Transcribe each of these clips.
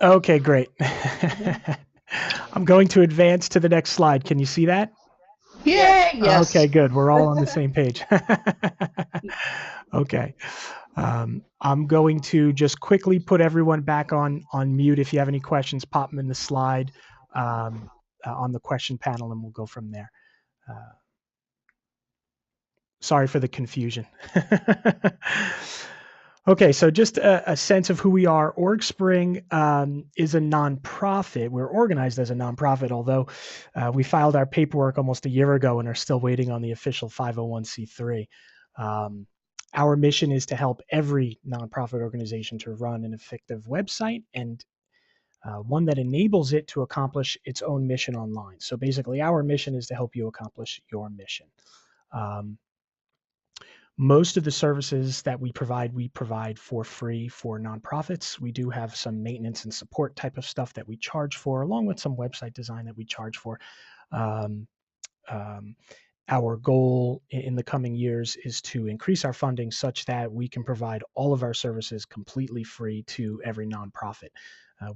Okay, great. I'm going to advance to the next slide. Can you see that? Yay, Okay, yes. good. We're all on the same page. Okay. I'm going to just quickly put everyone back on mute. If you have any questions, pop them in the slide on the question panel, and we'll go from there. Uh, Sorry for the confusion. Okay, so just a sense of who we are. OrgSpring is a nonprofit. We're organized as a nonprofit, although we filed our paperwork almost a year ago and are still waiting on the official 501c3. Um, our mission is to help every nonprofit organization to run an effective website and one that enables it to accomplish its own mission online. So basically, our mission is to help you accomplish your mission. Um, Most of the services that we provide for free for nonprofits. We do have some maintenance and support type of stuff that we charge for, along with some website design that we charge for. Um, um, our goal in the coming years is to increase our funding such that we can provide all of our services completely free to every nonprofit.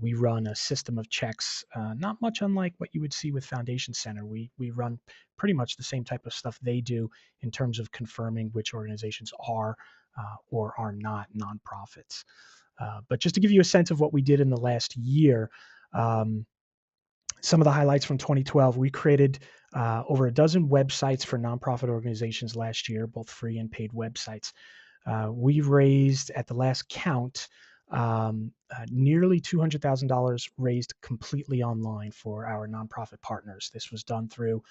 We run a system of checks, not much unlike what you would see with Foundation Center. We run pretty much the same type of stuff they do in terms of confirming which organizations are or are not nonprofits. But just to give you a sense of what we did in the last year, um, some of the highlights from 2012, we created over a dozen websites for nonprofit organizations last year, both free and paid websites. We raised, at the last count, nearly $200,000 raised completely online for our nonprofit partners. This was done through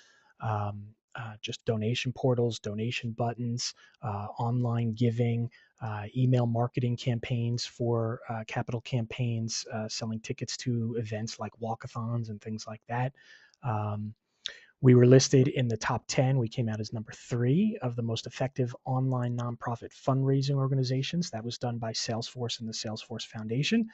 just donation portals, donation buttons, online giving, email marketing campaigns for capital campaigns, selling tickets to events like walkathons and things like that. Um, we were listed in the top 10. We came out as number 3 of the most effective online nonprofit fundraising organizations. That was done by Salesforce and the Salesforce Foundation.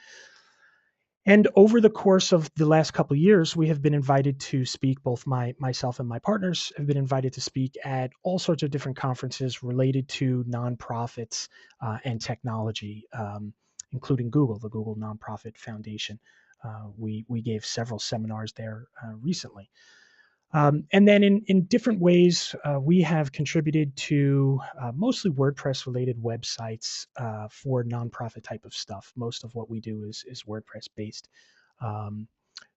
And over the course of the last couple of years, we have been invited to speak. Both myself and my partners have been invited to speak at all sorts of different conferences related to nonprofits and technology, including Google, the Google Nonprofit Foundation. We gave several seminars there recently. And then in different ways, we have contributed to mostly WordPress related websites for nonprofit type of stuff. Most of what we do is WordPress based. Um,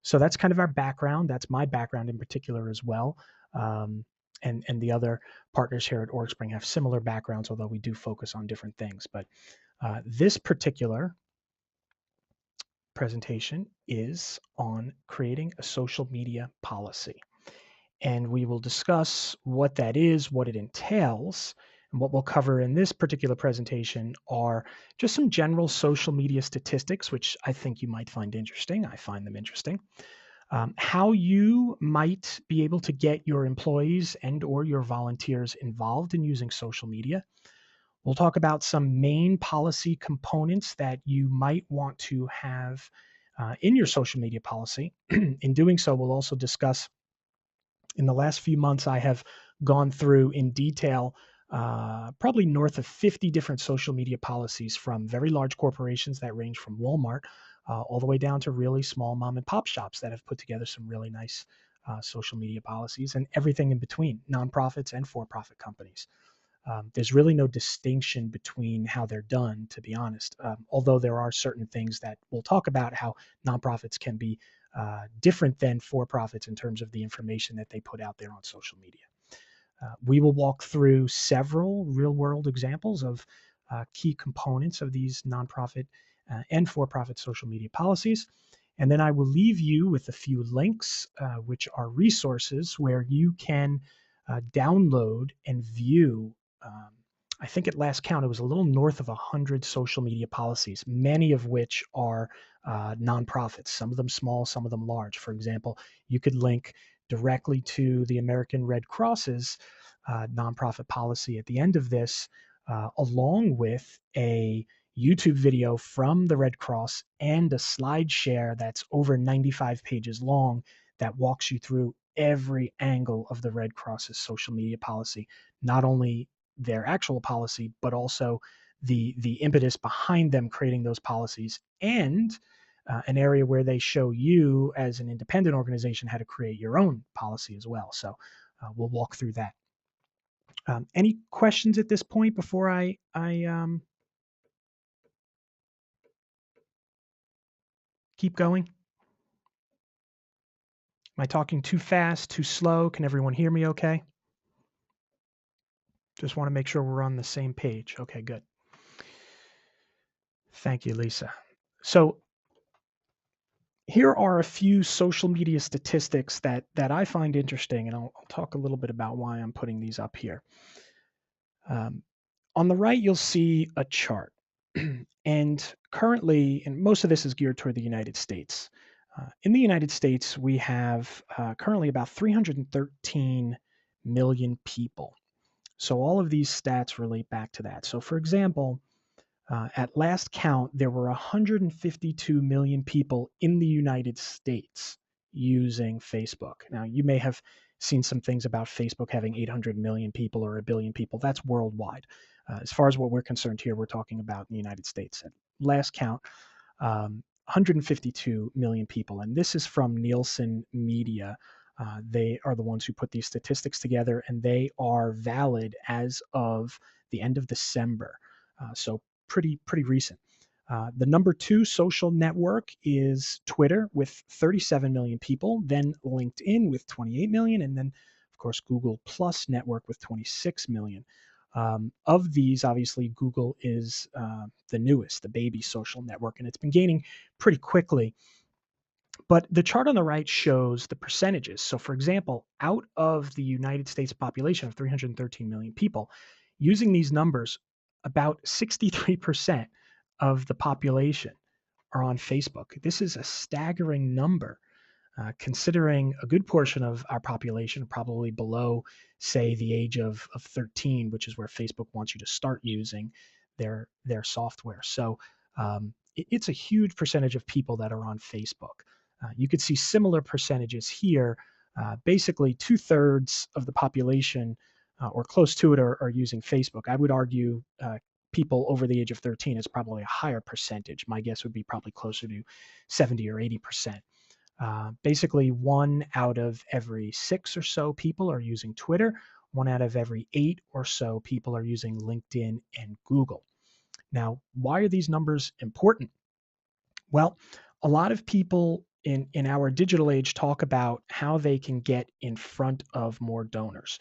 so that's kind of our background. That's my background in particular as well. Um, and the other partners here at OrgSpring have similar backgrounds, although we do focus on different things. But this particular presentation is on creating a social media policy, and we will discuss what that is, what it entails. And what we'll cover in this particular presentation are just some general social media statistics, which I think you might find interesting. I find them interesting. How you might be able to get your employees and or your volunteers involved in using social media. We'll talk about some main policy components that you might want to have in your social media policy. In doing so, we'll also discuss, in the last few months, I have gone through in detail probably north of 50 different social media policies from very large corporations that range from Walmart all the way down to really small mom and pop shops that have put together some really nice social media policies, and everything in between, nonprofits and for profit companies. There's really no distinction between how they're done, to be honest. Although there are certain things that we'll talk about how nonprofits can be different than for profits in terms of the information that they put out there on social media. We will walk through several real world examples of key components of these nonprofit and for profit social media policies. And then I will leave you with a few links, which are resources where you can download and view. Um, I think at last count, it was a little north of 100 social media policies, many of which are nonprofits, some of them small, some of them large. For example, you could link directly to the American Red Cross's nonprofit policy at the end of this, along with a YouTube video from the Red Cross and a slide share that's over 95 pages long that walks you through every angle of the Red Cross's social media policy, not only their actual policy, but also the impetus behind them creating those policies, and an area where they show you as an independent organization how to create your own policy as well. So we'll walk through that. Any questions at this point before I keep going? Am I talking too fast, too slow? Can everyone hear me okay? Just want to make sure we're on the same page. Okay, good. Thank you, Lisa. So here are a few social media statistics that I find interesting, and I'll talk a little bit about why I'm putting these up here. On the right, you'll see a chart. And currently, and most of this is geared toward the United States. In the United States, we have currently about 313 million people. So all of these stats relate back to that. So, for example, at last count, there were 152 million people in the United States using Facebook. Now, you may have seen some things about Facebook having 800 million people or a billion people. That's worldwide. As far as what we're concerned here, we're talking about in the United States. At last count, 152 million people. And this is from Nielsen Media. They are the ones who put these statistics together, and they are valid as of the end of December. So pretty recent. The number 2 social network is Twitter with 37 million people, then LinkedIn with 28 million, and then, of course, Google Plus network with 26 million. Of these, obviously, Google is the newest, the baby social network, and it's been gaining pretty quickly. But the chart on the right shows the percentages. So, for example, out of the United States population of 313 million people, using these numbers, about 63% of the population are on Facebook. This is a staggering number, considering a good portion of our population, probably below, say, the age of 13, which is where Facebook wants you to start using their software. So it's a huge percentage of people that are on Facebook. You could see similar percentages here. Basically, 2/3 of the population, or close to it, are using Facebook. I would argue people over the age of 13 is probably a higher percentage. My guess would be probably closer to 70 or 80%. Basically, 1 out of every 6 or so people are using Twitter. 1 out of every 8 or so people are using LinkedIn and Google. Now, why are these numbers important? Well, a lot of people in our digital age talk about how they can get in front of more donors.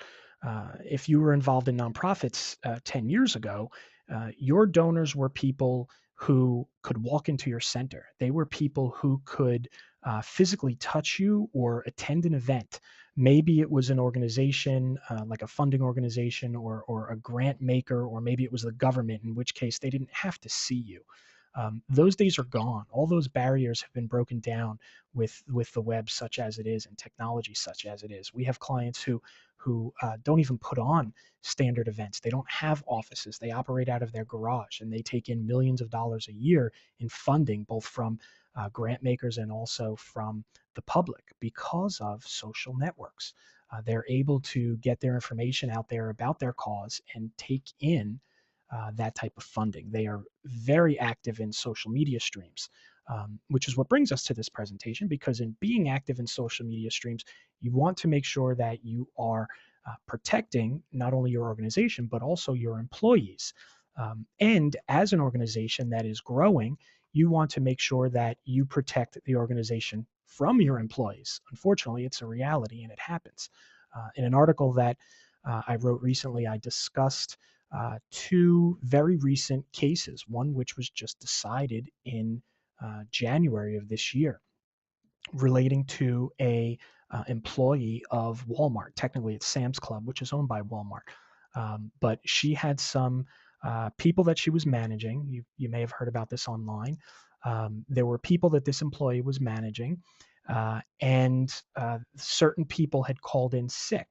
If you were involved in nonprofits 10 years ago, your donors were people who could walk into your center. They were people who could physically touch you or attend an event. Maybe it was an organization like a funding organization or a grant maker, or maybe it was the government, in which case they didn't have to see you. Those days are gone. All those barriers have been broken down with the web such as it is and technology such as it is. We have clients who don't even put on standard events. They don't have offices. They operate out of their garage, and they take in millions of dollars a year in funding, both from grant makers and also from the public, because of social networks. They're able to get their information out there about their cause and take in that type of funding. They are very active in social media streams, which is what brings us to this presentation, because in being active in social media streams, you want to make sure that you are protecting not only your organization, but also your employees. And as an organization that is growing, you want to make sure that you protect the organization from your employees. Unfortunately, it's a reality and it happens. In an article that I wrote recently, I discussed 2 very recent cases, one which was just decided in January of this year, relating to a employee of Walmart. Technically, it's Sam's Club, which is owned by Walmart. But she had some people that she was managing. You may have heard about this online. There were people that this employee was managing, and certain people had called in sick.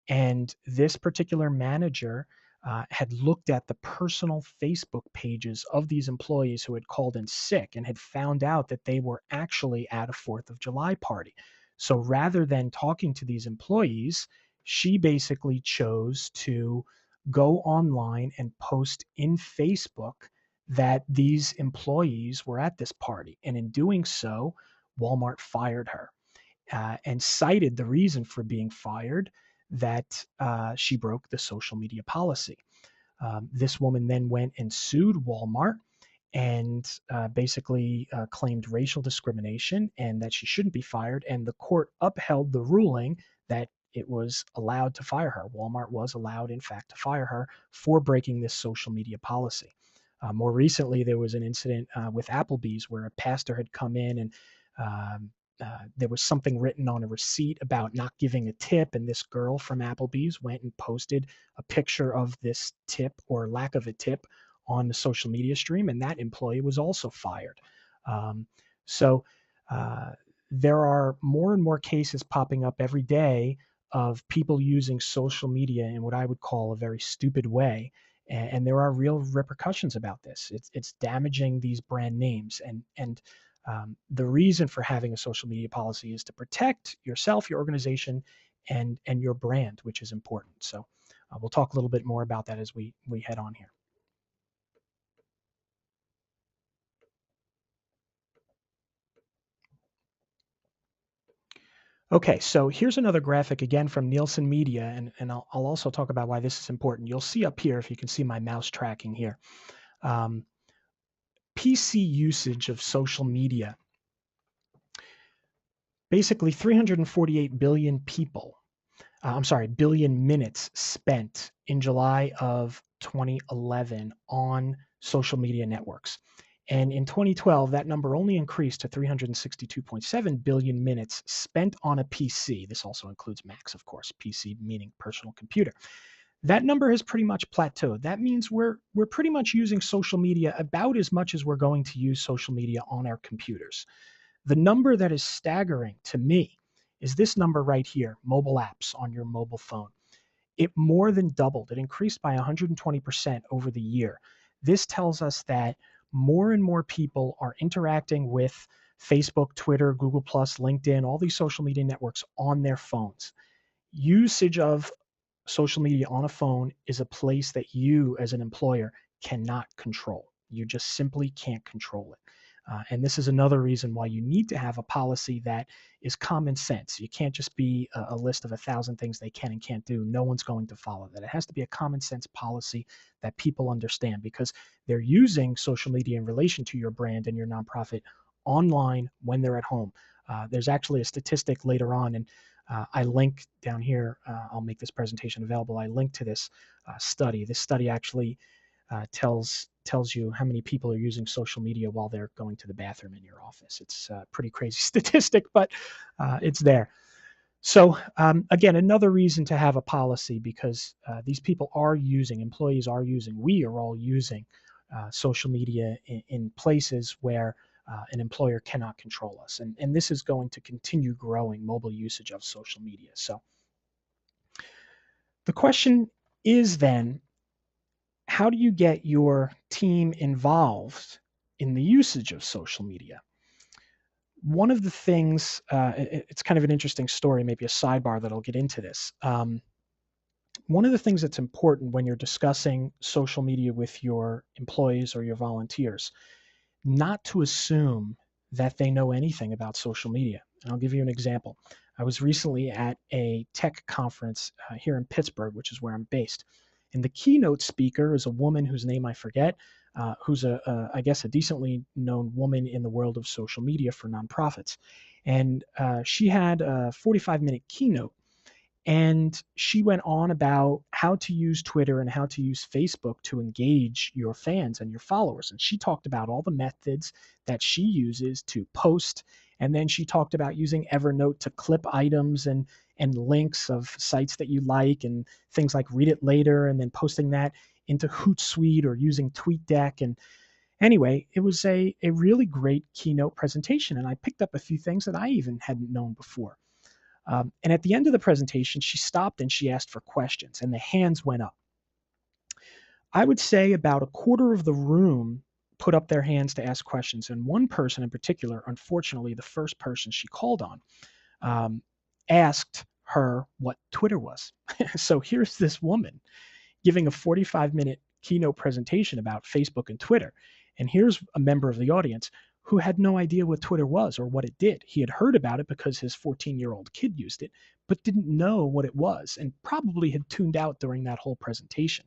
And this particular manager had looked at the personal Facebook pages of these employees who had called in sick and had found out that they were actually at a 4th of July party. So rather than talking to these employees, she basically chose to go online and post in Facebook that these employees were at this party. And in doing so, Walmart fired her and cited the reason for being fired that she broke the social media policy. This woman then went and sued Walmart and basically claimed racial discrimination and that she shouldn't be fired. And the court upheld the ruling that it was allowed to fire her. Walmart was allowed, in fact, to fire her for breaking this social media policy. More recently, there was an incident with Applebee's where a pastor had come in and there was something written on a receipt about not giving a tip, and this girl from Applebee's went and posted a picture of this tip or lack of a tip on the social media stream, and that employee was also fired. Um, so there are more and more cases popping up every day of people using social media in what I would call a very stupid way. And there are real repercussions about this. It's damaging these brand names, and the reason for having a social media policy is to protect yourself, your organization, and your brand, which is important. So we'll talk a little bit more about that as we head on here. Okay, so here's another graphic again from Nielsen Media, and I'll also talk about why this is important. You'll see up here, if you can see my mouse tracking here, um, PC usage of social media. Basically, 348 billion people, billion minutes spent in July of 2011 on social media networks. And in 2012, that number only increased to 362.7 billion minutes spent on a PC. This also includes Macs, of course, PC meaning personal computer. That number has pretty much plateaued. That means we're pretty much using social media about as much as we're going to use social media on our computers. The number that is staggering to me is this number right here, mobile apps on your mobile phone. It more than doubled. It increased by 120% over the year. This tells us that more and more people are interacting with Facebook, Twitter, Google+, LinkedIn, all these social media networks on their phones. Usage of social media on a phone is a place that you as an employer cannot control. You just simply can't control it. And this is another reason why you need to have a policy that is common sense. You can't just be a list of 1,000 things they can and can't do. No one's going to follow that. It has to be a common sense policy that people understand because they're using social media in relation to your brand and your nonprofit online when they're at home. There's actually a statistic later on, and I link down here. I'll make this presentation available. I link to this study. This study actually tells you how many people are using social media while they're going to the bathroom in your office. It's a pretty crazy statistic, but it's there. So again, another reason to have a policy because these people are using, employees are using, we are all using social media in places where an employer cannot control us. And this is going to continue growing, mobile usage of social media. So the question is then, how do you get your team involved in the usage of social media? One of the things, it's kind of an interesting story, maybe a sidebar that'll get into this. One of the things that's important when you're discussing social media with your employees or your volunteers, not to assume that they know anything about social media. And I'll give you an example. I was recently at a tech conference here in Pittsburgh, which is where I'm based. And the keynote speaker is a woman whose name I forget, who's I guess, a decently known woman in the world of social media for nonprofits. And she had a 45-minute keynote. And she went on about how to use Twitter and how to use Facebook to engage your fans and your followers. And she talked about all the methods that she uses to post. And then she talked about using Evernote to clip items and links of sites that you like and things like Read It Later, and then posting that into Hootsuite or using TweetDeck. And anyway, it was a really great keynote presentation. And I picked up a few things that I even hadn't known before. And at the end of the presentation, she stopped and she asked for questions, and the hands went up. I would say about a quarter of the room put up their hands to ask questions, and one person in particular, unfortunately, the first person she called on, asked her what Twitter was. So here's this woman giving a 45-minute keynote presentation about Facebook and Twitter. And here's a member of the audience who had no idea what Twitter was or what it did. He had heard about it because his 14-year-old kid used it, but didn't know what it was and probably had tuned out during that whole presentation.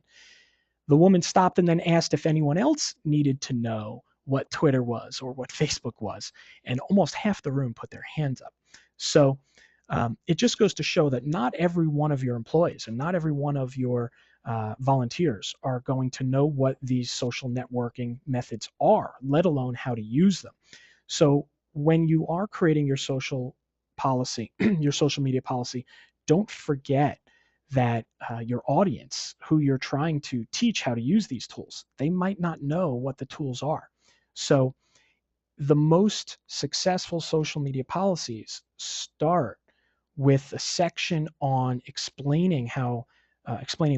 The woman stopped and then asked if anyone else needed to know what Twitter was or what Facebook was, and almost half the room put their hands up. So it just goes to show that not every one of your employees and not every one of your volunteers are going to know what these social networking methods are, let alone how to use them. So when you are creating your social policy, your social media policy, don't forget that your audience, who you're trying to teach how to use these tools, they might not know what the tools are. So the most successful social media policies start with a section on explaining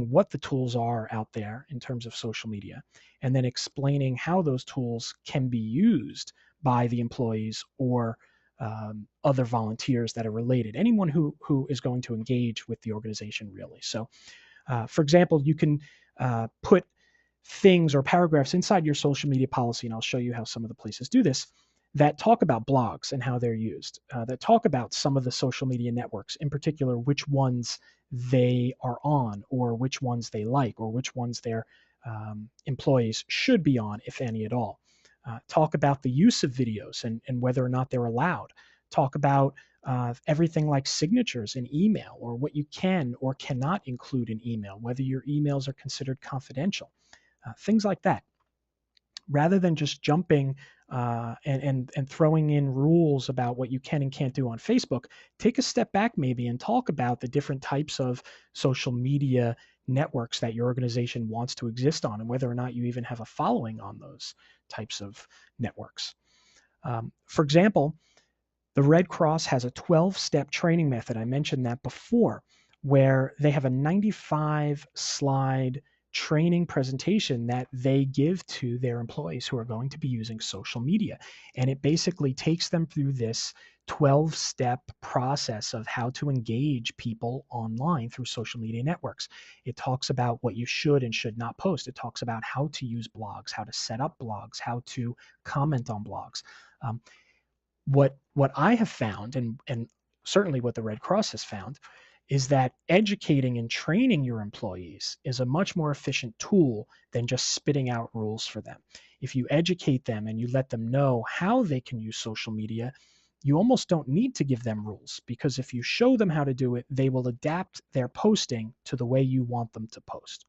what the tools are out there in terms of social media, and then explaining how those tools can be used by the employees or other volunteers that are related, anyone who is going to engage with the organization, really. So, for example, you can put things or paragraphs inside your social media policy, and I'll show you how some of the places do this, that talk about blogs and how they're used, that talk about some of the social media networks, in particular, which ones they are on, or which ones they like, or which ones their employees should be on, if any at all. Talk about the use of videos and whether or not they're allowed. Talk about everything like signatures in email, or what you can or cannot include in email, whether your emails are considered confidential. Things like that, rather than just jumping and throwing in rules about what you can and can't do on Facebook. Take a step back maybe and talk about the different types of social media networks that your organization wants to exist on, and whether or not you even have a following on those types of networks. For example, the Red Cross has a 12-step training method. I mentioned that before, where they have a 95-slide training presentation that they give to their employees who are going to be using social media. And it basically takes them through this 12-step process of how to engage people online through social media networks. It talks about what you should and should not post. It talks about how to use blogs, how to set up blogs, how to comment on blogs. What I have found, and certainly what the Red Cross has found, is that educating and training your employees is a much more efficient tool than just spitting out rules for them. If you educate them and you let them know how they can use social media, you almost don't need to give them rules, because if you show them how to do it, they will adapt their posting to the way you want them to post.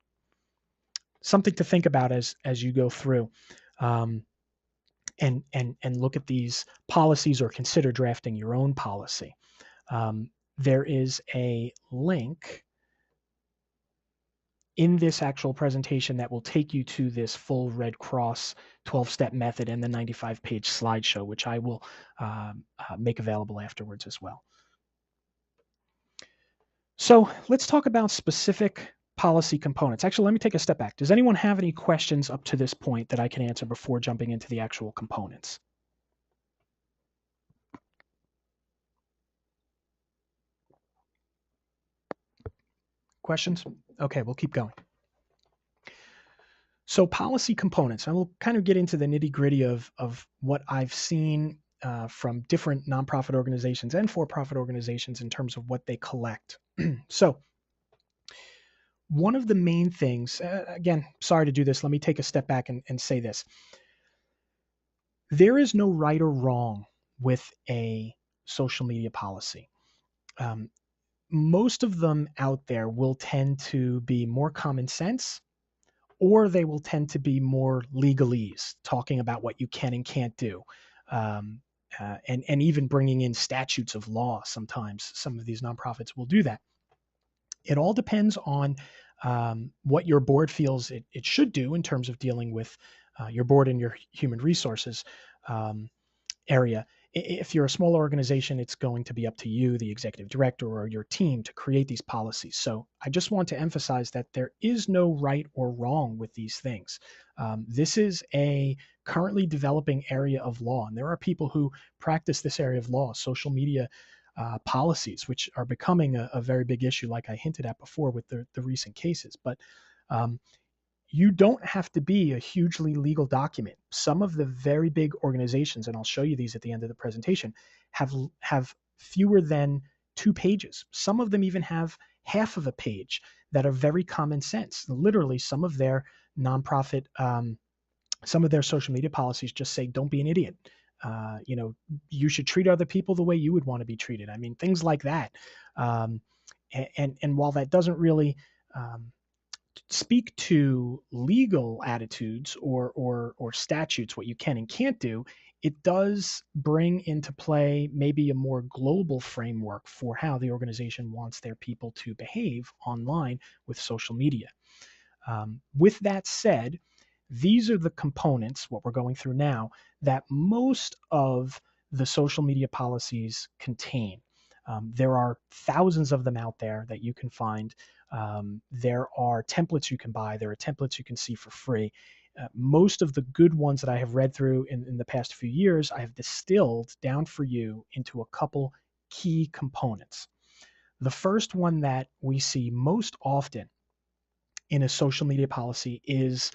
Something to think about as you go through. And look at these policies, or consider drafting your own policy. There is a link in this actual presentation that will take you to this full Red Cross 12-step method and the 95-page slideshow, which I will make available afterwards as well. So let's talk about specific policy components. Actually, let me take a step back. Does anyone have any questions up to this point that I can answer before jumping into the actual components? Questions? Okay, we'll keep going. So policy components, I will kind of get into the nitty-gritty of what I've seen from different nonprofit organizations and for-profit organizations in terms of what they collect. So one of the main things, again, sorry to do this, let me take a step back and say this. There is no right or wrong with a social media policy. Most of them out there will tend to be more common sense, or they will tend to be more legalese, talking about what you can and can't do, and even bringing in statutes of law. Sometimes some of these nonprofits will do that. It all depends on what your board feels it should do in terms of dealing with your board and your human resources area. If you're a small organization, it's going to be up to you, the executive director, or your team to create these policies. So I just want to emphasize that there is no right or wrong with these things. This is a currently developing area of law, and there are people who practice this area of law, social media policies, which are becoming a very big issue, like I hinted at before with the recent cases. But You don't have to be a hugely legal document. Some of the very big organizations, and I'll show you these at the end of the presentation, have fewer than 2 pages. Some of them even have half of a page that are very common sense. Literally, some of their nonprofit, some of their social media policies just say, "Don't be an idiot." You know, you should treat other people the way you would want to be treated. I mean, things like that. Um, and while that doesn't really speak to legal attitudes or statutes, what you can and can't do, it does bring into play maybe a more global framework for how the organization wants their people to behave online with social media. With that said, these are the components, what we're going through now, that most of the social media policies contain. There are thousands of them out there that you can find. There are templates you can buy. There are templates you can see for free. Most of the good ones that I have read through in the past few years, I have distilled down for you into a couple key components. The first one that we see most often in a social media policy is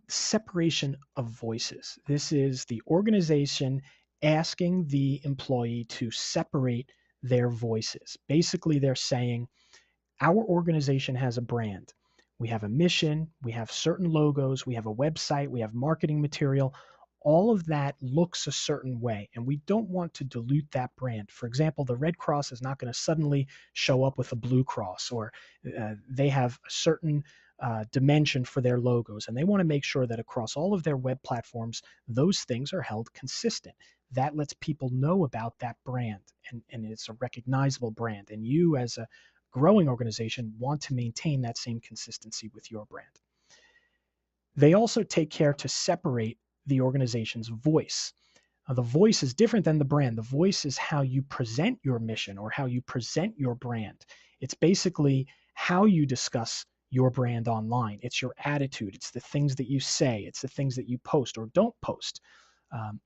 separation of voices. This is the organization asking the employee to separate their voices. Basically, they're saying, our organization has a brand. We have a mission, we have certain logos, we have a website, we have marketing material. All of that looks a certain way, and we don't want to dilute that brand. For example, the Red Cross is not going to suddenly show up with a Blue Cross, or they have a certain dimension for their logos, and they want to make sure that across all of their web platforms, those things are held consistent. That lets people know about that brand, and it's a recognizable brand. And you, as a growing organization, want to maintain that same consistency with your brand. They also take care to separate the organization's voice. The voice is different than the brand. The voice is how you present your mission or how you present your brand. It's basically how you discuss your brand online. It's your attitude. It's the things that you say. It's the things that you post or don't post.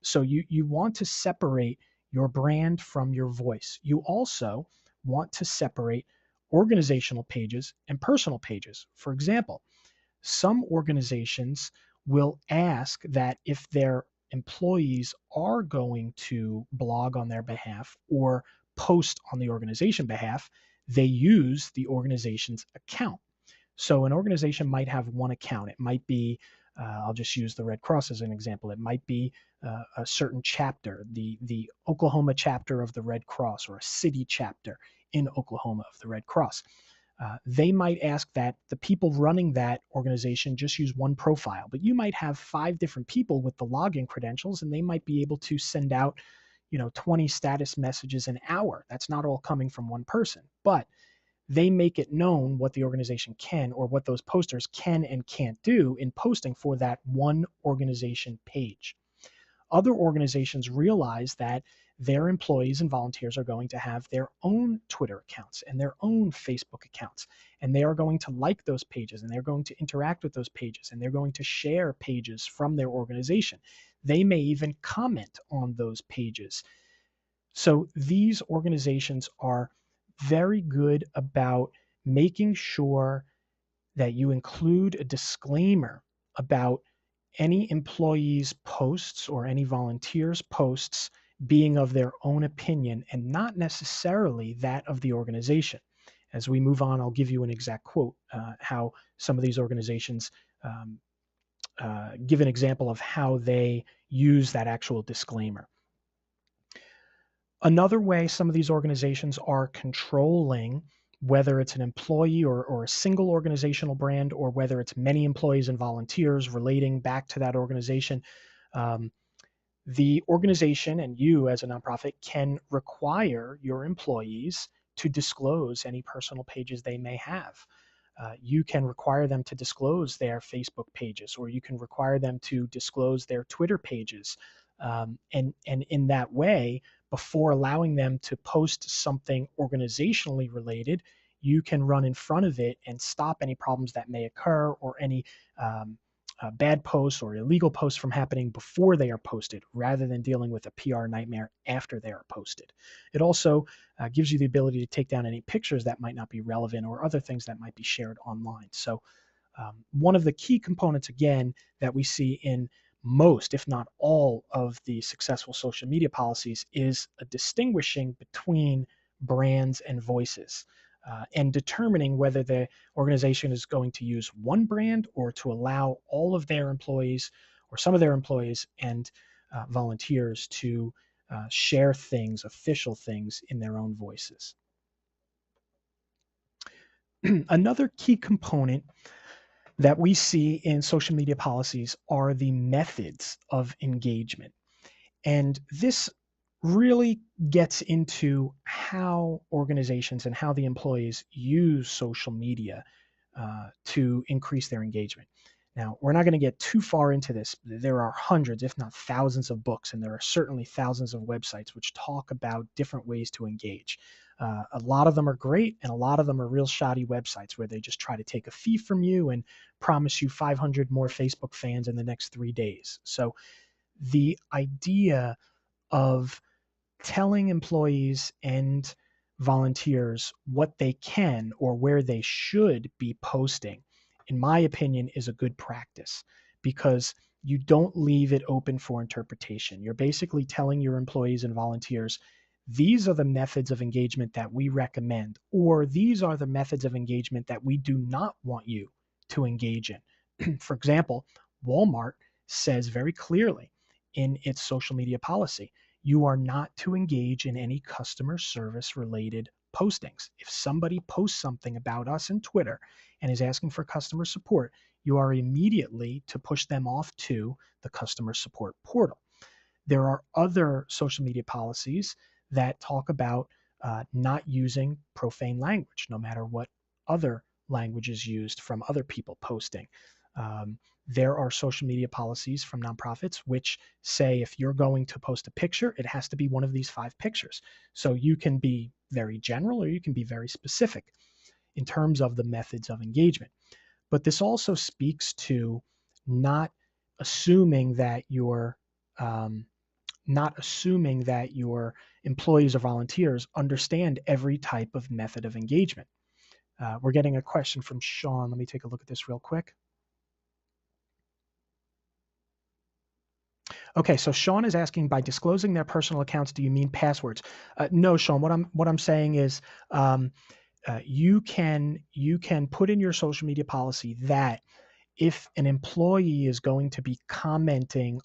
So you want to separate your brand from your voice. You also want to separate organizational pages and personal pages. For example, some organizations will ask that if their employees are going to blog on their behalf or post on the organization behalf, they use the organization's account. So an organization might have one account. It might be, I'll just use the Red Cross as an example. It might be a certain chapter, the Oklahoma chapter of the Red Cross, or a city chapter in Oklahoma of the Red Cross. They might ask that the people running that organization just use one profile, but you might have 5 different people with the login credentials, and they might be able to send out, 20 status messages an hour. That's not all coming from one person, but they make it known what the organization can, or what those posters can and can't do in posting for that one organization page. Other organizations realize that their employees and volunteers are going to have their own Twitter accounts and their own Facebook accounts, and they are going to like those pages, and they're going to interact with those pages, and they're going to share pages from their organization. They may even comment on those pages. So these organizations are very good about making sure that you include a disclaimer about any employee's posts or any volunteer's posts being of their own opinion and not necessarily that of the organization. As we move on, I'll give you an exact quote, how some of these organizations give an example of how they use that actual disclaimer. Another way some of these organizations are controlling whether it's an employee or a single organizational brand, or whether it's many employees and volunteers relating back to that organization, the organization and you as a nonprofit can require your employees to disclose any personal pages they may have. You can require them to disclose their Facebook pages, or you can require them to disclose their Twitter pages. And in that way, before allowing them to post something organizationally related, you can run in front of it and stop any problems that may occur, or any bad posts or illegal posts from happening before they are posted, rather than dealing with a PR nightmare after they are posted. It also gives you the ability to take down any pictures that might not be relevant, or other things that might be shared online. So One of the key components, again, that we see in most, if not all, of the successful social media policies is a distinguishing between brands and voices, and determining whether the organization is going to use one brand or to allow all of their employees or some of their employees and volunteers to share things, official things, in their own voices. Another key component that we see in social media policies are the methods of engagement. And this really gets into how organizations and how the employees use social media to increase their engagement. Now, we're not going to get too far into this. There are hundreds, if not thousands, of books, and there are certainly thousands of websites which talk about different ways to engage. A lot of them are great, and a lot of them are real shoddy websites where they just try to take a fee from you and promise you 500 more Facebook fans in the next 3 days. So the idea of telling employees and volunteers what they can or where they should be posting, in my opinion, is a good practice, because you don't leave it open for interpretation. You're basically telling your employees and volunteers, these are the methods of engagement that we recommend, or these are the methods of engagement that we do not want you to engage in. For example, Walmart says very clearly in its social media policy, you are not to engage in any customer service related postings. If somebody posts something about us in Twitter and is asking for customer support, you are immediately to push them off to the customer support portal. There are other social media policies that talk about not using profane language, no matter what other language is used from other people posting. There are social media policies from nonprofits which say if you're going to post a picture, it has to be one of these 5 pictures. So you can be very general or you can be very specific in terms of the methods of engagement. But this also speaks to not assuming that your not assuming that your employees or volunteers understand every type of method of engagement. We're getting a question from Sean. Let me take a look at this real quick. Okay, so Sean is asking, by disclosing their personal accounts, do you mean passwords? No, Sean. What I'm saying is, you can put in your social media policy that if an employee is going to be commenting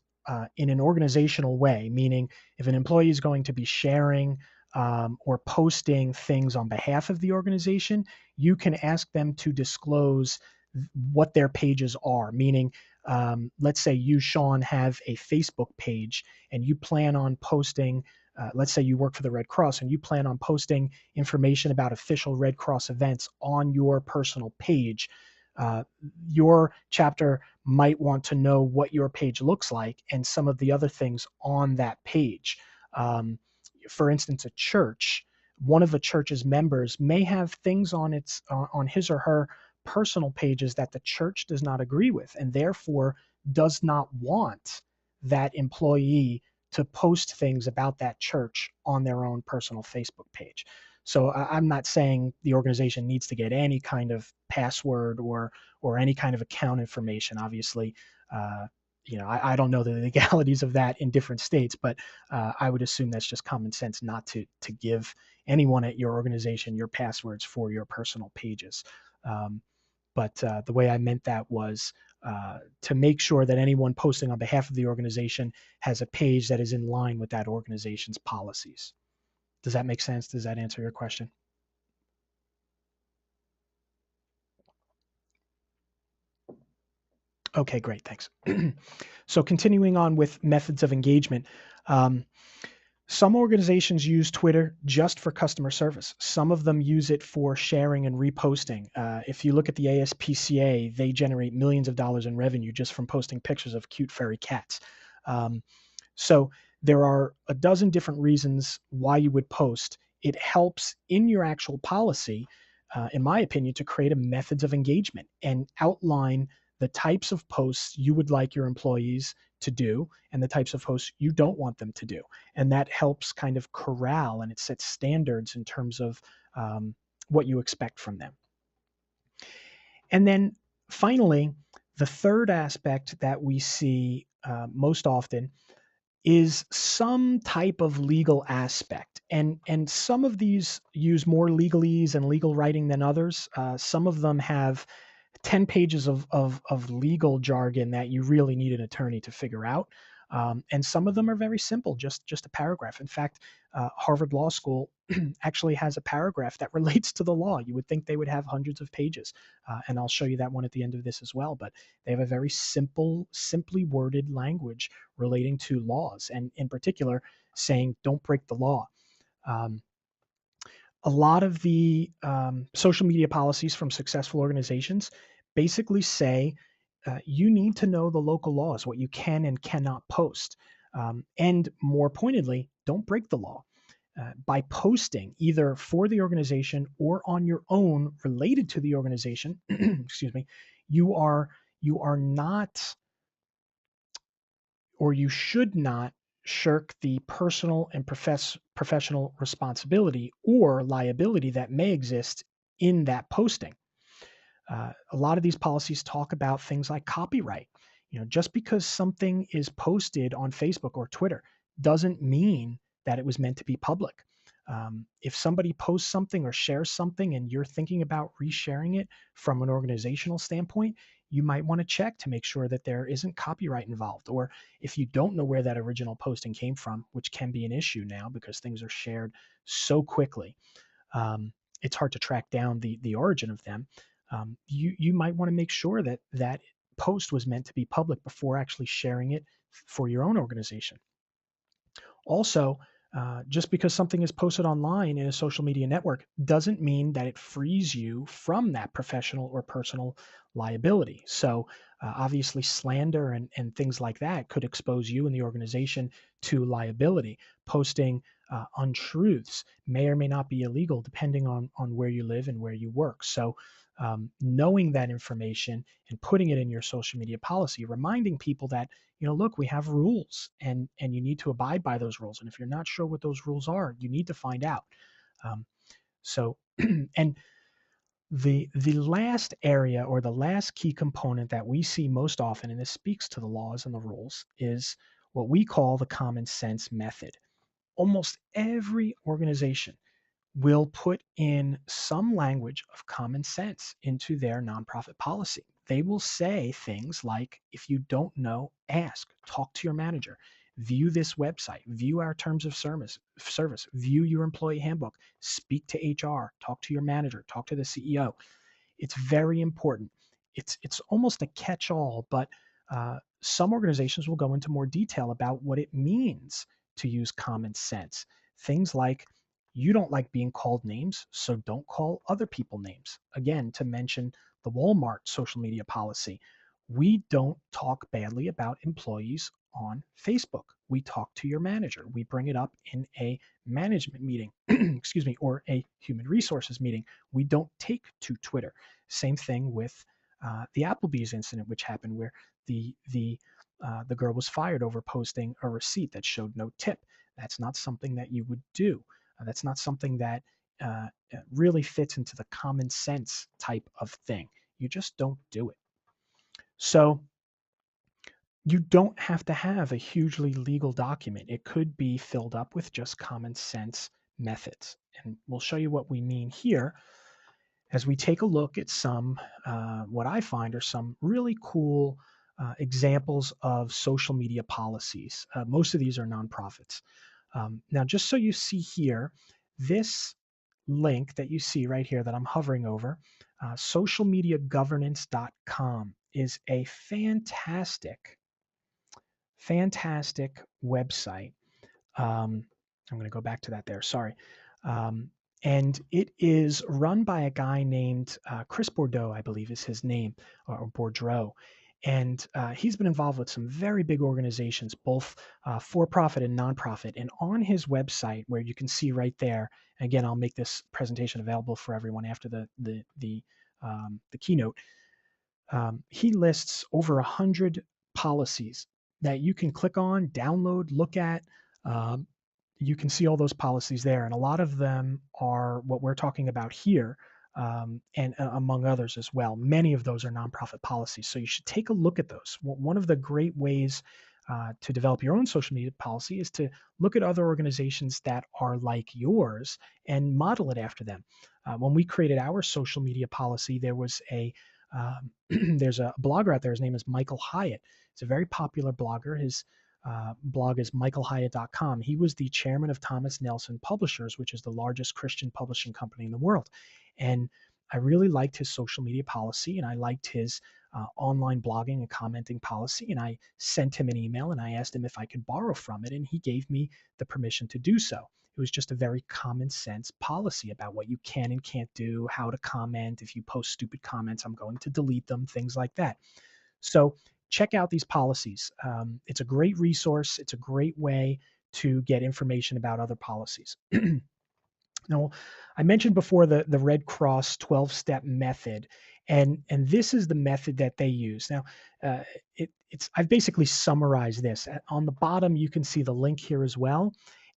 in an organizational way, meaning if an employee is going to be sharing or posting things on behalf of the organization, you can ask them to disclose what their pages are. Meaning, let's say you, Sean, have a Facebook page and you plan on posting, let's say you work for the Red Cross and you plan on posting information about official Red Cross events on your personal page. Your chapter might want to know what your page looks like and some of the other things on that page. For instance, a church, one of the church's members may have things on his or her personal pages that the church does not agree with, and therefore does not want that employee to post things about that church on their own personal Facebook page. So I'm not saying the organization needs to get any kind of password or any kind of account information. Obviously, I don't know the legalities of that in different states, but I would assume that's just common sense not to give anyone at your organization your passwords for your personal pages. But the way I meant that was to make sure that anyone posting on behalf of the organization has a page that is in line with that organization's policies. Does that make sense? Does that answer your question? Okay, great. Thanks. So continuing on with methods of engagement, some organizations use Twitter just for customer service. Some of them use it for sharing and reposting. If you look at the ASPCA, they generate millions of dollars in revenue just from posting pictures of cute furry cats. So there are a dozen different reasons why you would post. It helps in your actual policy, in my opinion, to create a methods of engagement and outline the types of posts you would like your employees to do and the types of posts you don't want them to do. And that helps kind of corral and it sets standards in terms of what you expect from them. And then Finally, the third aspect that we see most often is some type of legal aspect. And some of these use more legalese and legal writing than others. Some of them have 10 pages of legal jargon that you really need an attorney to figure out. And some of them are very simple, just a paragraph. In fact, Harvard Law School actually has a paragraph that relates to the law. You would think they would have hundreds of pages, and I'll show you that one at the end of this as well. But they have a very simply worded language relating to laws, and in particular, saying don't break the law. Um, a lot of the social media policies from successful organizations basically say you need to know the local laws, what you can and cannot post. And more pointedly, don't break the law. By posting either for the organization or on your own related to the organization, excuse me, you are not, or you should not, shirk the personal and professional responsibility or liability that may exist in that posting. A lot of these policies talk about things like copyright. Just because something is posted on Facebook or Twitter doesn't mean that it was meant to be public. If somebody posts something or shares something and you're thinking about resharing it from an organizational standpoint, you might want to check to make sure that there isn't copyright involved. Or if you don't know where that original posting came from, which can be an issue now because things are shared so quickly, it's hard to track down the origin of them. You might want to make sure that that post was meant to be public before actually sharing it for your own organization. Also, just because something is posted online in a social media network doesn't mean that it frees you from that professional or personal liability. So, obviously, slander and things like that could expose you and the organization to liability. Posting untruths may or may not be illegal depending on where you live and where you work. So, knowing that information and putting it in your social media policy, reminding people that, look, we have rules and you need to abide by those rules. And if you're not sure what those rules are, you need to find out. So, and the last area, or the last key component that we see most often, and this speaks to the laws and the rules, is what we call the common sense method. Almost every organization will put in some language of common sense into their nonprofit policy. They will say things like, if you don't know, ask, talk to your manager, view this website, view our terms of service, view your employee handbook, speak to HR, talk to your manager, talk to the CEO. It's very important. It's almost a catch-all, but some organizations will go into more detail about what it means to use common sense. Things like, you don't like being called names, so don't call other people names. Again, to mention the Walmart social media policy, we don't talk badly about employees on Facebook. We talk to your manager. We bring it up in a management meeting, excuse me, or a human resources meeting. We don't take to Twitter. Same thing with the Applebee's incident, which happened where the girl was fired over posting a receipt that showed no tip. That's not something that you would do. That's not something that really fits into the common sense type of thing. You just don't do it. So you don't have to have a hugely legal document. It could be filled up with just common sense methods. And we'll show you what we mean here as we take a look at some, what I find are some really cool examples of social media policies. Most of these are nonprofits. Now, just so you see here, this link that you see right here that I'm hovering over, socialmediagovernance.com, is a fantastic website. I'm going to go back to that there. Sorry. Um, and it is run by a guy named Chris Bordeaux, I believe is his name, or Bourdreau. And he's been involved with some very big organizations, both for-profit and nonprofit. And on his website, where you can see right there, again, I'll make this presentation available for everyone after the keynote. He lists over 100 policies that you can click on, download, look at. Um, you can see all those policies there, and a lot of them are what we're talking about here. and among others as well. Many of those are nonprofit policies. So you should take a look at those. One of the great ways to develop your own social media policy is to look at other organizations that are like yours and model it after them. When we created our social media policy, there was there's a blogger out there. His name is Michael Hyatt. He's a very popular blogger. His blog is michaelhyatt.com. He was the chairman of Thomas Nelson Publishers, which is the largest Christian publishing company in the world. And I really liked his social media policy, and I liked his online blogging and commenting policy. And I sent him an email and I asked him if I could borrow from it, and he gave me the permission to do so. It was just a very common sense policy about what you can and can't do, how to comment. If you post stupid comments, I'm going to delete them, things like that. So check out these policies. It's a great resource. It's a great way to get information about other policies. Now, I mentioned before the Red Cross 12-step method, and this is the method that they use. Now, I've basically summarized this. On the bottom, you can see the link here as well,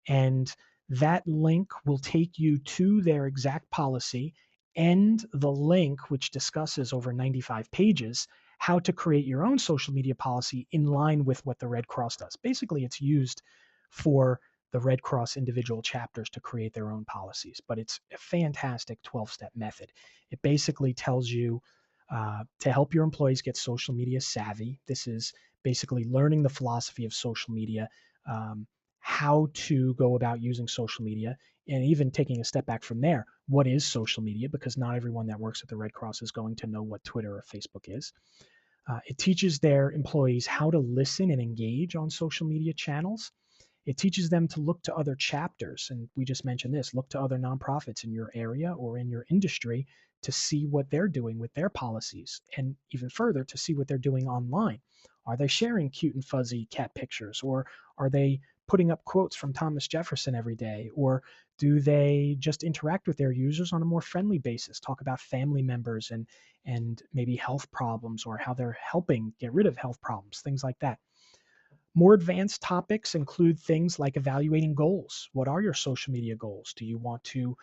and that link will take you to their exact policy and the link, which discusses over 95 pages, how to create your own social media policy in line with what the Red Cross does. Basically, it's used for the Red Cross individual chapters to create their own policies, but it's a fantastic 12-step method. It basically tells you to help your employees get social media savvy. This is basically learning the philosophy of social media, how to go about using social media, and even taking a step back from there, what is social media? Because not everyone that works at the Red Cross is going to know what Twitter or Facebook is. It teaches their employees how to listen and engage on social media channels. It teaches them to look to other chapters. And we just mentioned this, look to other nonprofits in your area or in your industry to see what they're doing with their policies. And even further, to see what they're doing online. Are they sharing cute and fuzzy cat pictures? Or are they putting up quotes from Thomas Jefferson every day? Or do they just interact with their users on a more friendly basis, talk about family members and maybe health problems or how they're helping get rid of health problems, things like that. More advanced topics include things like evaluating goals. What are your social media goals? Do you want to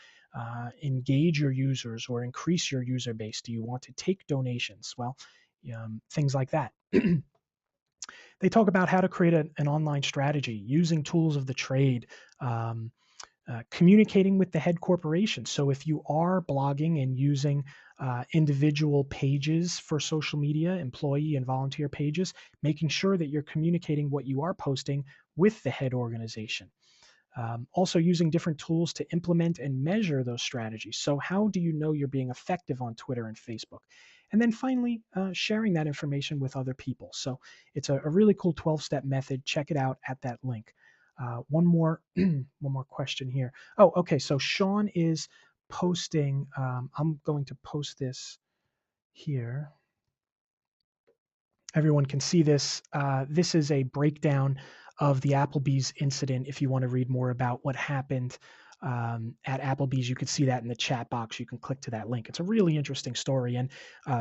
engage your users or increase your user base? Do you want to take donations? Well, things like that. They talk about how to create an online strategy using tools of the trade, um, communicating with the head corporation. So if you are blogging and using individual pages for social media, employee and volunteer pages, making sure that you're communicating what you are posting with the head organization. Also using different tools to implement and measure those strategies. So how do you know you're being effective on Twitter and Facebook? And then finally, sharing that information with other people. So it's a really cool 12-step method. Check it out at that link. One more question here. Oh, okay. So Sean is posting. I'm going to post this here. Everyone can see this. This is a breakdown of the Applebee's incident. If you want to read more about what happened at Applebee's, you can see that in the chat box. You can click to that link. It's a really interesting story, and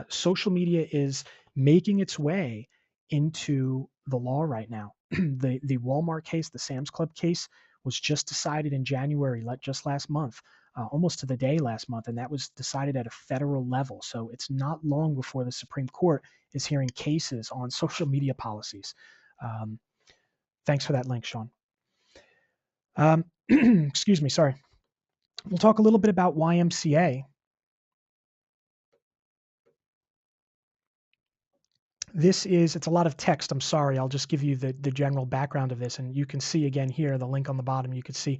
social media is making its way into the law right now. The Walmart case, the Sam's Club case, was just decided in January, just last month, almost to the day last month, and that was decided at a federal level. So it's not long before the Supreme Court is hearing cases on social media policies. Thanks for that link, Sean. Excuse me, sorry. We'll talk a little bit about YMCA. It's a lot of text. I'm sorry. I'll just give you the general background of this. And you can see again here, the link on the bottom, you can see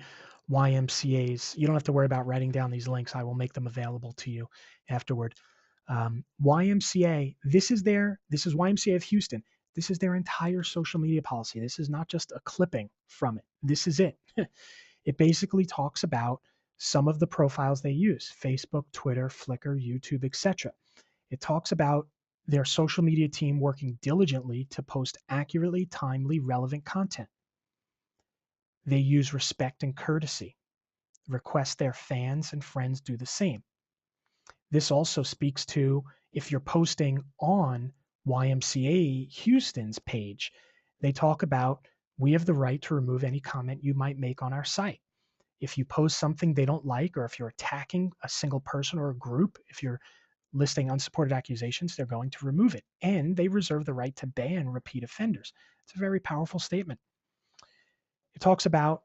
YMCA's. You don't have to worry about writing down these links. I will make them available to you afterward. YMCA, this is YMCA of Houston. This is their entire social media policy. This is not just a clipping from it. This is it. It basically talks about some of the profiles they use: Facebook, Twitter, Flickr, YouTube, etc. It talks about their social media team working diligently to post accurately, timely, relevant content. They use respect and courtesy, request their fans and friends do the same. This also speaks to if you're posting on YMCA Houston's page, they talk about we have the right to remove any comment you might make on our site. If you post something they don't like, or if you're attacking a single person or a group, if you're listing unsupported accusations, they're going to remove it. And they reserve the right to ban repeat offenders. It's a very powerful statement. It talks about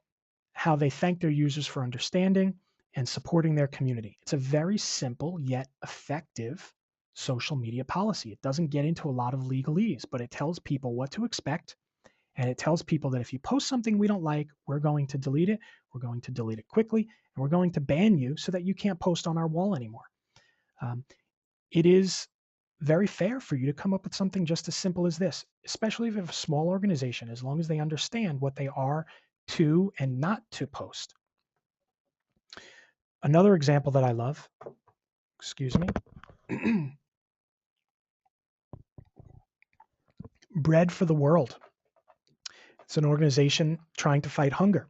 how they thank their users for understanding and supporting their community. It's a very simple yet effective social media policy. It doesn't get into a lot of legalese, but it tells people what to expect. And it tells people that if you post something we don't like, we're going to delete it. We're going to delete it quickly, and we're going to ban you so that you can't post on our wall anymore. It is very fair for you to come up with something just as simple as this, especially if you have a small organization, as long as they understand what they are to and not to post. Another example that I love, excuse me, Bread for the World. It's an organization trying to fight hunger.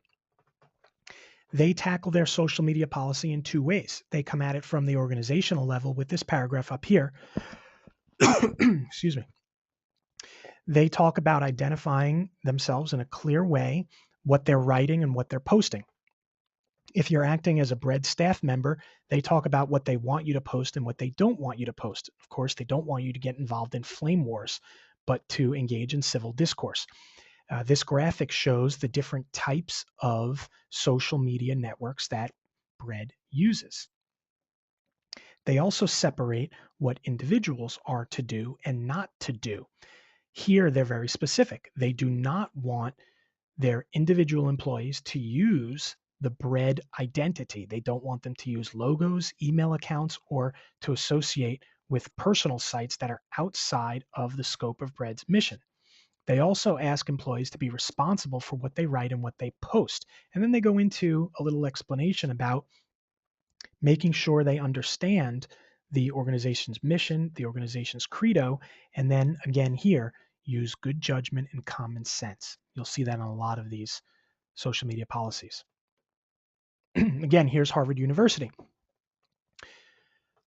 They tackle their social media policy in two ways. They come at it from the organizational level with this paragraph up here. Excuse me. They talk about identifying themselves in a clear way, what they're writing and what they're posting. If you're acting as a Bread staff member, they talk about what they want you to post and what they don't want you to post. Of course, they don't want you to get involved in flame wars, but to engage in civil discourse. This graphic shows the different types of social media networks that Bread uses. They also separate what individuals are to do and not to do. Here, they're very specific. They do not want their individual employees to use the Bread identity. They don't want them to use logos, email accounts, or to associate with personal sites that are outside of the scope of Bread's mission. They also ask employees to be responsible for what they write and what they post. And then they go into a little explanation about making sure they understand the organization's mission, the organization's credo, and then again here, use good judgment and common sense. You'll see that in a lot of these social media policies. Again, here's Harvard University.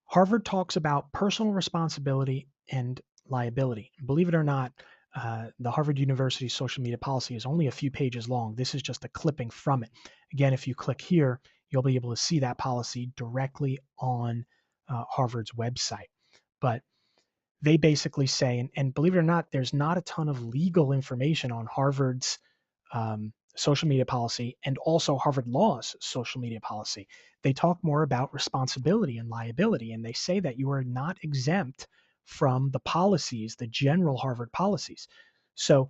Harvard talks about personal responsibility and liability. Believe it or not, the Harvard University social media policy is only a few pages long. This is just a clipping from it. Again, if you click here, you'll be able to see that policy directly on Harvard's website. But they basically say, and believe it or not, there's not a ton of legal information on Harvard's social media policy and also Harvard Law's social media policy. They talk more about responsibility and liability, and they say that you are not exempt from the policies, the general Harvard policies. So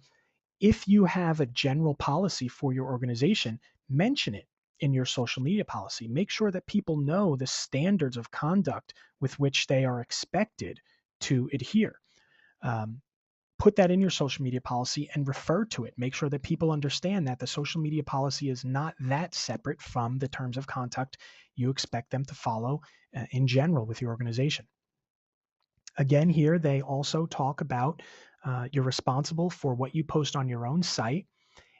if you have a general policy for your organization, mention it in your social media policy. Make sure that people know the standards of conduct with which they are expected to adhere. Put that in your social media policy and refer to it. Make sure that people understand that the social media policy is not that separate from the terms of conduct you expect them to follow in general with your organization. Again, here they also talk about you're responsible for what you post on your own site.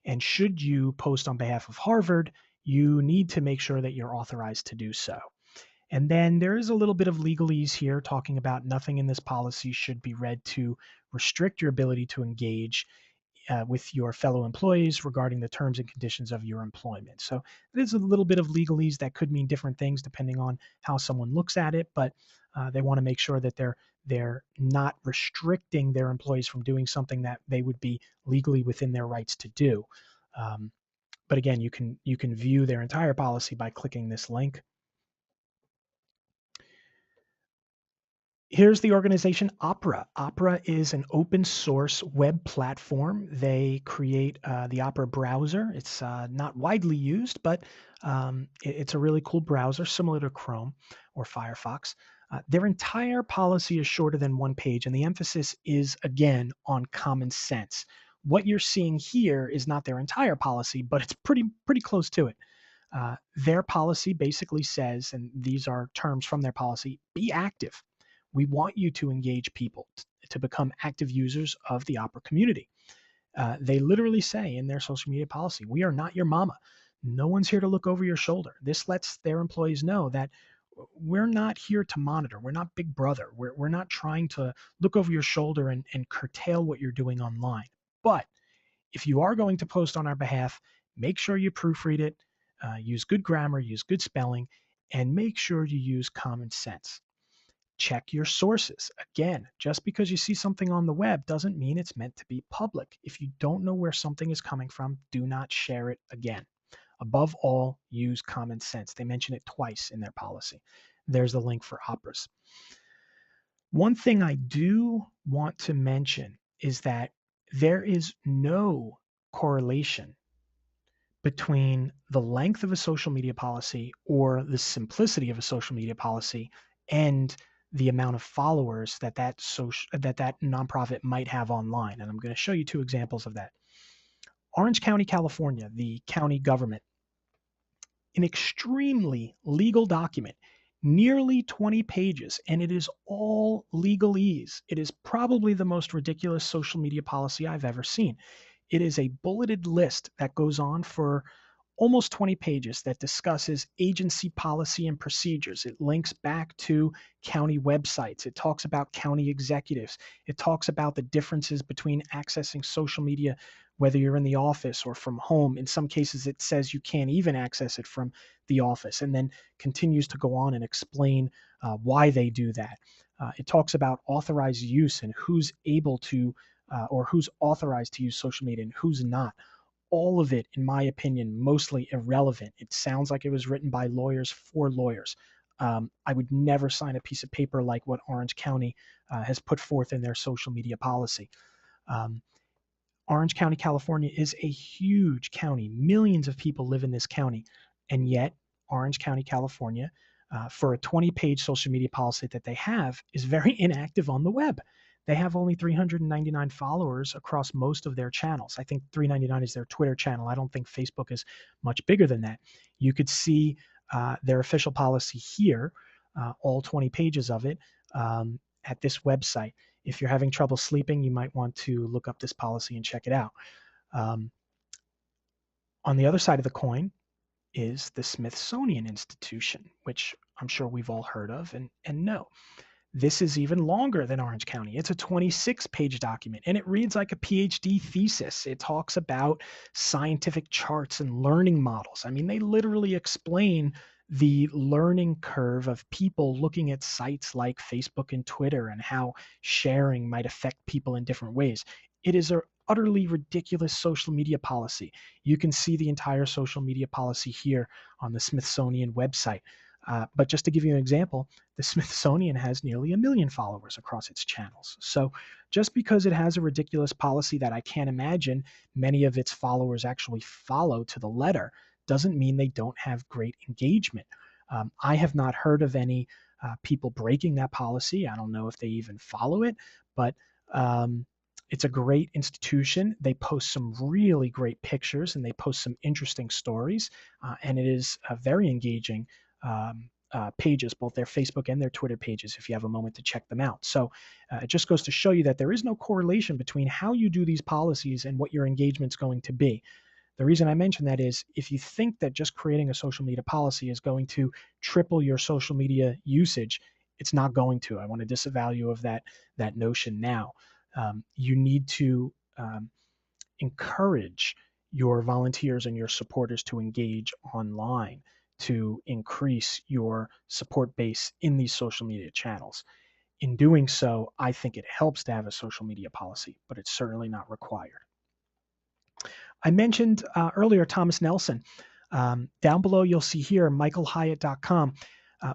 And should you post on behalf of Harvard, you need to make sure that you're authorized to do so. And then there is a little bit of legalese here talking about nothing in this policy should be read to restrict your ability to engage with your fellow employees regarding the terms and conditions of your employment. So there's a little bit of legalese that could mean different things depending on how someone looks at it, but they want to make sure that they're not restricting their employees from doing something that they would be legally within their rights to do. But again, you can view their entire policy by clicking this link. Here's the organization Opera. Opera is an open source web platform. They create the Opera browser. It's not widely used, but it's a really cool browser similar to Chrome or Firefox. Their entire policy is shorter than one page, and the emphasis is, again, on common sense. What you're seeing here is not their entire policy, but it's pretty close to it. Their policy basically says, and these are terms from their policy, be active. We want you to engage people to become active users of the Opera community. They literally say in their social media policy, we are not your mama. No one's here to look over your shoulder. This lets their employees know that we're not here to monitor. We're not Big Brother. We're not trying to look over your shoulder and curtail what you're doing online. But if you are going to post on our behalf, make sure you proofread it. use good grammar, use good spelling, and make sure you use common sense. Check your sources. Again, just because you see something on the web doesn't mean it's meant to be public. If you don't know where something is coming from, do not share it again. Above all, use common sense. They mention it twice in their policy. There's the link for operas. One thing I do want to mention is that there is no correlation between the length of a social media policy or the simplicity of a social media policy and the amount of followers that nonprofit might have online. And I'm going to show you two examples of that. Orange County, California, the county government, an extremely legal document, nearly 20 pages, and it is all legalese. It is probably the most ridiculous social media policy I've ever seen. It is a bulleted list that goes on for almost 20 pages that discusses agency policy and procedures. It links back to county websites. It talks about county executives. It talks about the differences between accessing social media, whether you're in the office or from home. In some cases, it says you can't even access it from the office, and then continues to go on and explain why they do that. It talks about authorized use and who's able to or who's authorized to use social media and who's not. All of it, in my opinion, mostly irrelevant. It sounds like it was written by lawyers for lawyers. I would never sign a piece of paper like what Orange County has put forth in their social media policy. Um, Orange County, California is a huge county. Millions of people live in this county. And yet, Orange County, California, for a 20-page social media policy that they have, is very inactive on the web. They have only 399 followers across most of their channels. I think 399 is their Twitter channel. I don't think Facebook is much bigger than that. You could see their official policy here, all 20 pages of it, at this website. If you're having trouble sleeping, you might want to look up this policy and check it out. On the other side of the coin is the Smithsonian Institution, which I'm sure we've all heard of and know. This is even longer than Orange County. It's a 26-page document, and it reads like a PhD thesis. It talks about scientific charts and learning models. I mean, they literally explain the learning curve of people looking at sites like Facebook and Twitter and how sharing might affect people in different ways. It is an utterly ridiculous social media policy. You can see the entire social media policy here on the Smithsonian website. But just to give you an example, the Smithsonian has nearly 1 million followers across its channels. So just because it has a ridiculous policy that I can't imagine many of its followers actually follow to the letter doesn't mean they don't have great engagement. I have not heard of any people breaking that policy. I don't know if they even follow it, but it's a great institution. They post some really great pictures and they post some interesting stories, and it is very engaging pages, both their Facebook and their Twitter pages, if you have a moment to check them out. So it just goes to show you that there is no correlation between how you do these policies and what your engagement's going to be. The reason I mention that is if you think that just creating a social media policy is going to triple your social media usage, it's not going to. I want to disavow you of that notion now. You need to encourage your volunteers and your supporters to engage online, to increase your support base in these social media channels. In doing so, I think it helps to have a social media policy, but it's certainly not required. I mentioned earlier Thomas Nelson. Down below, you'll see here michaelhyatt.com.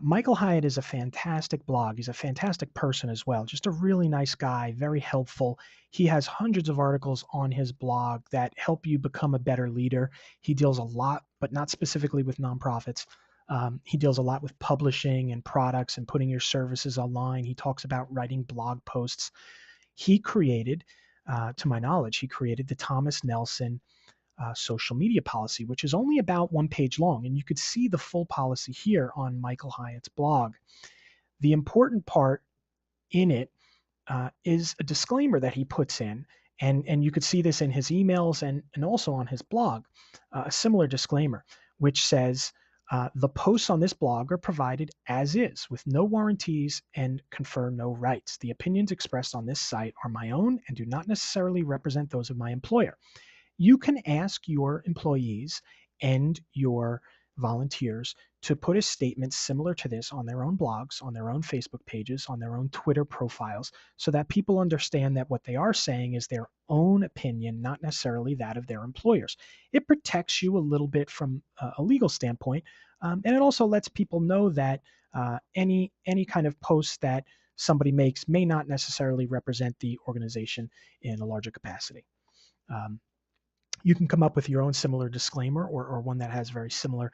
Michael Hyatt is a fantastic blog. He's a fantastic person as well. Just a really nice guy, very helpful. He has hundreds of articles on his blog that help you become a better leader. He deals a lot, but not specifically with nonprofits. He deals a lot with publishing and products and putting your services online. He talks about writing blog posts. He created, to my knowledge, he created the Thomas Nelson social media policy, which is only about 1 page long. And you could see the full policy here on Michael Hyatt's blog. The important part in it is a disclaimer that he puts in. And you could see this in his emails and also on his blog, a similar disclaimer, which says, the posts on this blog are provided as is, with no warranties and confer no rights. The opinions expressed on this site are my own and do not necessarily represent those of my employer. You can ask your employees and your volunteers to put a statement similar to this on their own blogs, on their own Facebook pages, on their own Twitter profiles, so that people understand that what they are saying is their own opinion, not necessarily that of their employers. It protects you a little bit from a legal standpoint, and it also lets people know that any kind of post that somebody makes may not necessarily represent the organization in a larger capacity. You can come up with your own similar disclaimer, or one that has very similar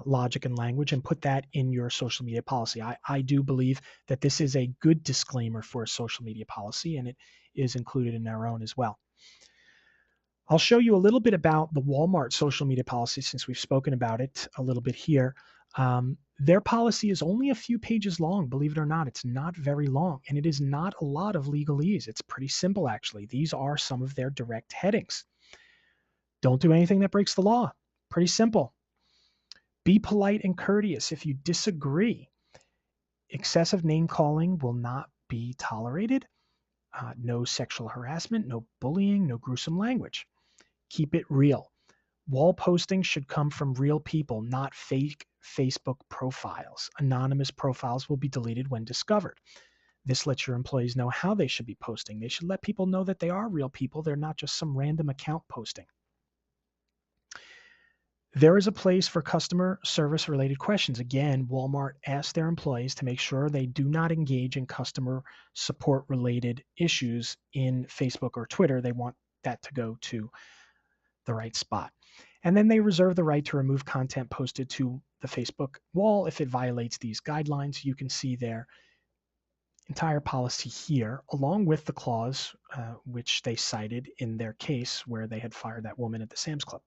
logic and language, and put that in your social media policy. I do believe that this is a good disclaimer for a social media policy, and it is included in our own as well. I'll show you a little bit about the Walmart social media policy since we've spoken about it a little bit here. Their policy is only a few pages long, believe it or not. It's not very long, and it is not a lot of legalese. It's pretty simple, actually. These are some of their direct headings. Don't do anything that breaks the law. Pretty simple. Be polite and courteous if you disagree. Excessive name calling will not be tolerated. No sexual harassment, no bullying, no gruesome language. Keep it real. Wall posting should come from real people, not fake Facebook profiles. Anonymous profiles will be deleted when discovered. This lets your employees know how they should be posting. They should let people know that they are real people. They're not just some random account posting. There is a place for customer service related questions. Again, Walmart asks their employees to make sure they do not engage in customer support related issues in Facebook or Twitter. They want that to go to the right spot. And then they reserve the right to remove content posted to the Facebook wall if it violates these guidelines. You can see their entire policy here, along with the clause which they cited in their case where they had fired that woman at the Sam's Club.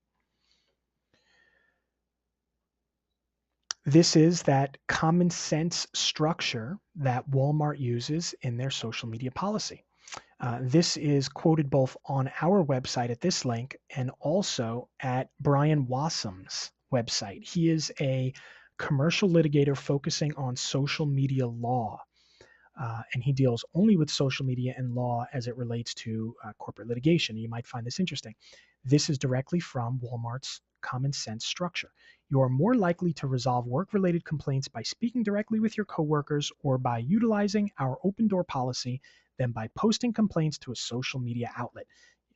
This is that common sense structure that Walmart uses in their social media policy. This is quoted both on our website at this link and also at Brian Wassum's website. He is a commercial litigator focusing on social media law, and he deals only with social media and law as it relates to corporate litigation. You might find this interesting. This is directly from Walmart's common sense structure. You are more likely to resolve work-related complaints by speaking directly with your coworkers or by utilizing our open door policy than by posting complaints to a social media outlet.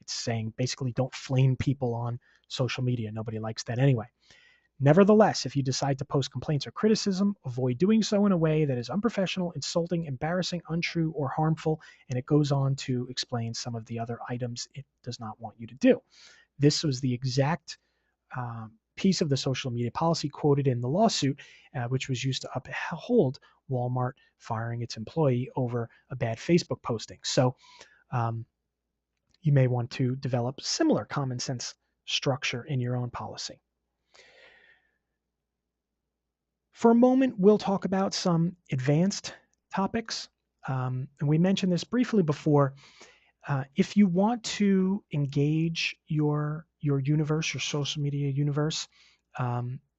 It's saying basically don't flame people on social media. Nobody likes that anyway. Nevertheless, if you decide to post complaints or criticism, avoid doing so in a way that is unprofessional, insulting, embarrassing, untrue, or harmful. And it goes on to explain some of the other items it does not want you to do. This was the exact piece of the social media policy quoted in the lawsuit, which was used to uphold Walmart firing its employee over a bad Facebook posting. So you may want to develop similar common sense structure in your own policy. For a moment, we'll talk about some advanced topics. And we mentioned this briefly before. If you want to engage your universe, your social media universe,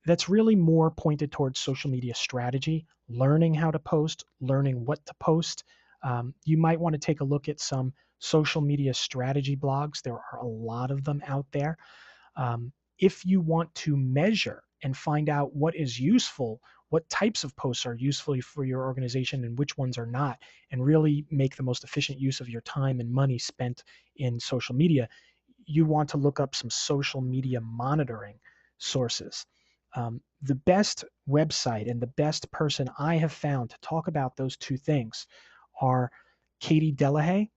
that's really more pointed towards social media strategy, learning how to post, learning what to post. You might want to take a look at some social media strategy blogs. There are a lot of them out there. If you want to measure and find out what is useful, what types of posts are useful for your organization and which ones are not, and really make the most efficient use of your time and money spent in social media, you want to look up some social media monitoring sources. The best website and the best person I have found to talk about those two things are Katie Delahaye.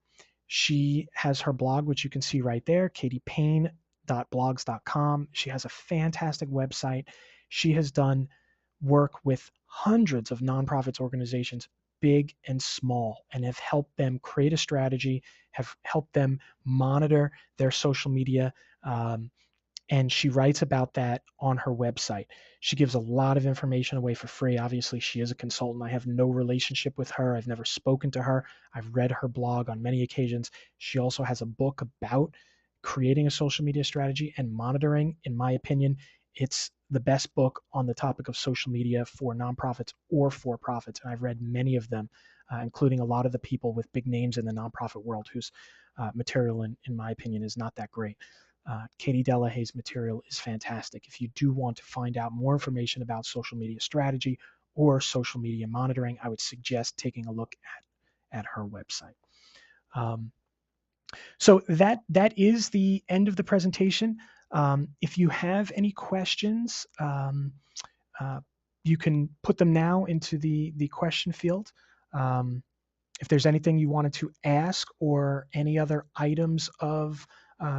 She has her blog, which you can see right there, katiepayne.blogs.com. She has a fantastic website. She has done work with hundreds of nonprofits organizations, big and small, and have helped them create a strategy, have helped them monitor their social media. And she writes about that on her website. She gives a lot of information away for free. Obviously, she is a consultant. I have no relationship with her. I've never spoken to her. I've read her blog on many occasions. She also has a book about creating a social media strategy and monitoring. In my opinion, it's the best book on the topic of social media for nonprofits or for-profits. And I've read many of them, including a lot of the people with big names in the nonprofit world whose material, in my opinion, is not that great. Katie Delahay's material is fantastic. If you do want to find out more information about social media strategy or social media monitoring, I would suggest taking a look at her website. So that is the end of the presentation. If you have any questions, uh, you can put them now into the question field. If there's anything you wanted to ask or any other items of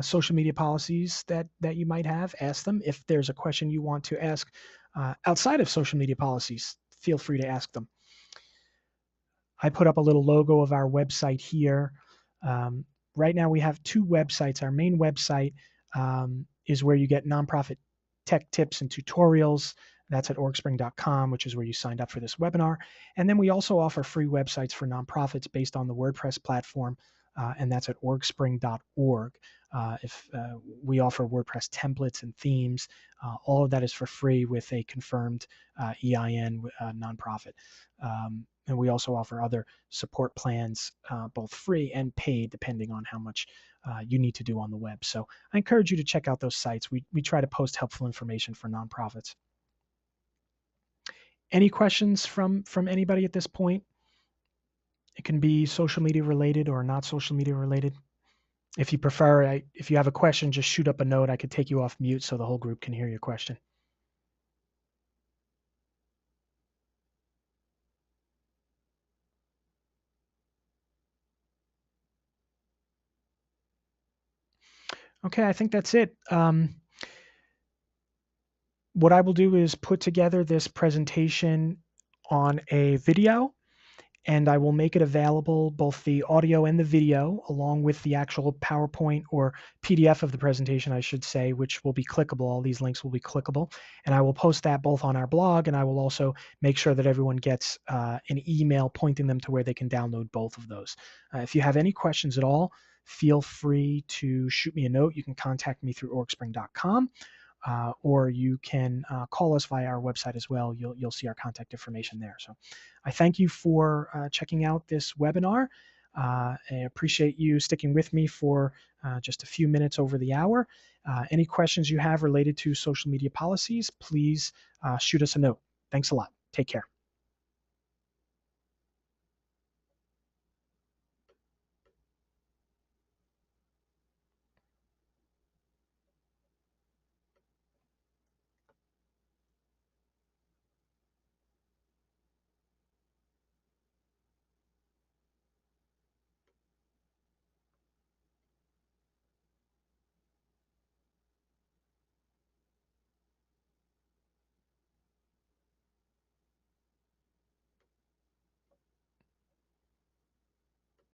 social media policies that you might have, ask them. If there's a question you want to ask outside of social media policies, feel free to ask them. I put up a little logo of our website here. Right now we have two websites. Our main website is where you get nonprofit tech tips and tutorials. That's at orgspring.com, which is where you signed up for this webinar. And then we also offer free websites for nonprofits based on the WordPress platform, and that's at orgspring.org. If we offer WordPress templates and themes, all of that is for free with a confirmed EIN nonprofit. And we also offer other support plans, both free and paid, depending on how much you need to do on the web. So I encourage you to check out those sites. We try to post helpful information for nonprofits. Any questions from anybody at this point? It can be social media related or not social media related. If you prefer, if you have a question, just shoot up a note. I could take you off mute so the whole group can hear your question. Okay, I think that's it. What I will do is put together this presentation on a video, and I will make it available, both the audio and the video, along with the actual PowerPoint or PDF of the presentation, I should say, which will be clickable. All these links will be clickable. And I will post that both on our blog, and I will also make sure that everyone gets an email pointing them to where they can download both of those. If you have any questions at all, feel free to shoot me a note. You can contact me through orgspring.com. Or you can call us via our website as well. You'll see our contact information there. So I thank you for checking out this webinar. I appreciate you sticking with me for just a few minutes over the hour. Any questions you have related to social media policies, please shoot us a note. Thanks a lot. Take care.